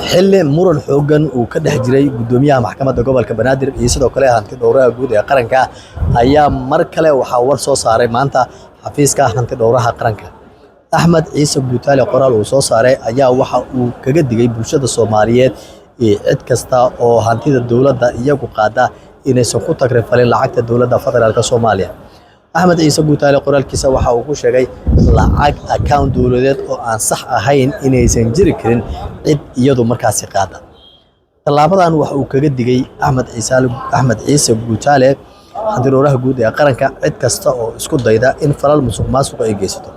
xilli muran xoogan uu ka dhex jiray gudoomiyaha maxkamadda gobolka Banaadir iyo sidoo kale hanti dhowraha guud ee qaranka ayaa mar kale waxa war soo saaray maanta xafiiska hanti dhowraha qaranka Axmed Ciise Guutaale qoraal uu soo saaray ayaa waxa uu kaga digay bulshada Soomaaliyeed ee cid kasta oo hantida dawladda iyagu qaada inaysan ku tagrifalin lacagta dawladda federaalka Soomaaliya Axmed Ciise Guutaale qoraalkiisa waxa uu ku sheegay lacag account dawladeed oo aan sax ahayn inaysan jiri karin cid iyadu markaasi qaada talaabadan waxa uu kaga digay Axmed Ciise Guutaale hanti dhowraha guud ee qaranka cid kasta oo isku dayda in falal musuqmaasuq ay geysato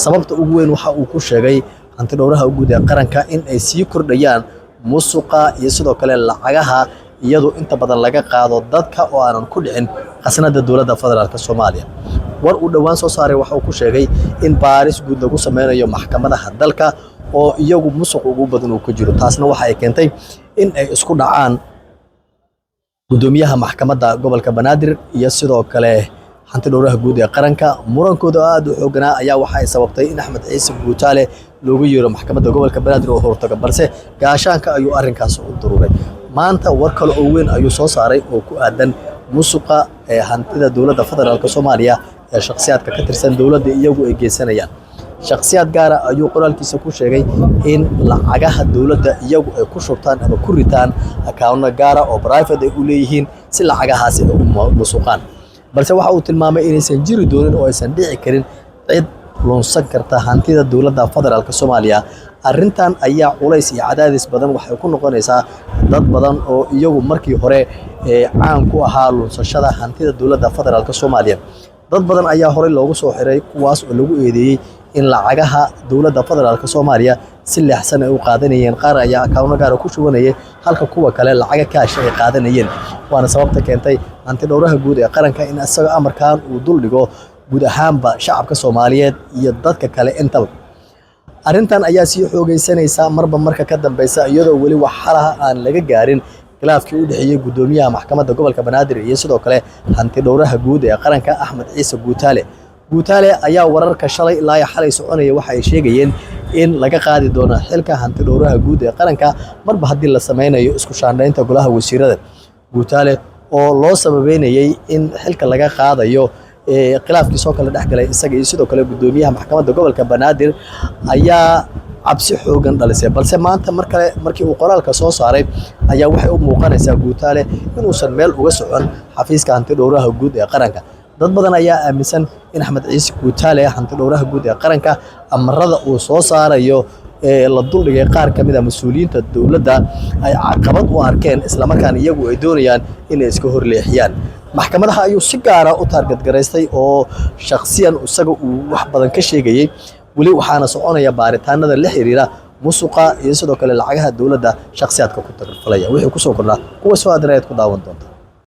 sababta ugu weyn waxa uu ku sheegay hanti dhowraha guud ee qaranka in ay sii kordhayaan musuqa iyo sidoo kale lacagaha iyadoo inta badan laga qaado dadka oo aanan ku dhicin qasnada dawladda federaalka Soomaaliya war uu dhawaan soo saaray waxa uu ku sheegay in baaris guud lagu sameeyo maxkamadaha dalka oo iyagu musuq ugu badan uu ku jiro taasna waxa ay keentay in ay isku dhacaan gudoomiyaha maxkamadda gobolka Banaadir iyo sidoo kale hanti dhowraha guud ee qaranka murankooda aad u xooganaa ayaa waxa ay sababtay in Axmed Ciise Guutaale loogu yeero maxkamadda gobolka Banaadir oo hortaga balse gaashaanka ayuu arrinkaas u dururay maanta war kale oo weyn ayuu soo saaray oo ku aadan musuqa ee hantida dawladda federaalka Soomaaliya ee shakhsiyaadka ka tirsan dawladda iyagu ay geysanayaan shakhsiyaad gaar ah ayuu qoraalkiisa ku sheegay in lacagaha dawladda iyagu ay ku shubtaan ama ku ritaan account gaar ah oo private ay u leeyihiin si lacagahaasi ay u musuqaan balse waxa uu tilmaamay inaysan jiri doonin oo aysan dhici karin cid lunsan karta hantida dawladda federaalka Soomaaliya arrintan ayaa culays iyo cadaadis badan waxay ku noqonaysaa dad badan oo iyagu markii hore caan ku ahaa lunsashada hantida dawladda federaalka Soomaaliya dad badan ayaa hore loogu soo xiray kuwaas oo lagu eedeeyay in lacagaha dawladda federaalka Soomaaliya si leexsan ay u qaadanayeen qaar ayaa account gaar ah ku shubanayay halka kuwa kale lacaga kaash ay qaadanayeen waana sababta keentay hanti dhowraha guud ee qaranka in asaga amarkan uu dul dhigo guud ahaanba shacabka Soomaaliyeed iyo dadka kale intaba arrintan ayaa sii xoogeysanaysa marba marka ka dambaysa iyadoo wali wax xalaha aan laga gaarin khilaafkii u dhaxeeyay gudoomiyaha maxkamadda gobolka Banaadir iyo sidoo kale hanti dhowraha guud ee qaranka Axmed Ciise Guutaale ayaa wararka shalay ilaa xalay soconaya waxa ay sheegayeen in laga qaadi doono xilka hanti dhowraha guud ee qaranka marba haddii la sameynayo isku shaandhaynta golaha wasiirada Guutaale oo loo sababeynayay in xilka laga qaadayo khilaafkii soo kala dhaxgalay isaga iyo sidoo kale gudoomiyaha maxkamadda gobolka Banaadir ayaa cabsi xoogan dhalisay balse maanta markii uu qoraalka soo saaray ayaa waxay u muuqanaysaa Guutaale inuusan meel uga socon xafiiska hanti dhowraha guud ee qaranka dad badan ayaa aaminsan in Axmed Ciise Guutaale hanti dhowraha guud ee qaranka amarada uu soo saarayo la duldhigay qaar kamid ah mas'uuliyiinta dawladda ay caqabad u arkeen isla markaana iyagu ay doonayaan in ay iska horleexiyaan maxkamadaha ayuu si gaar ah u target gareystay oo shakhsiyan isaga uu wax badan ka sheegayay wali waxaana soconaya baaritaanada la xiriira musuqa iyo sidoo kale lacagaha dawladda shakhsiyaadka ku tagrifalaya wixii ku soo kordhaa kuwa soo aadanayd ku daawan doonta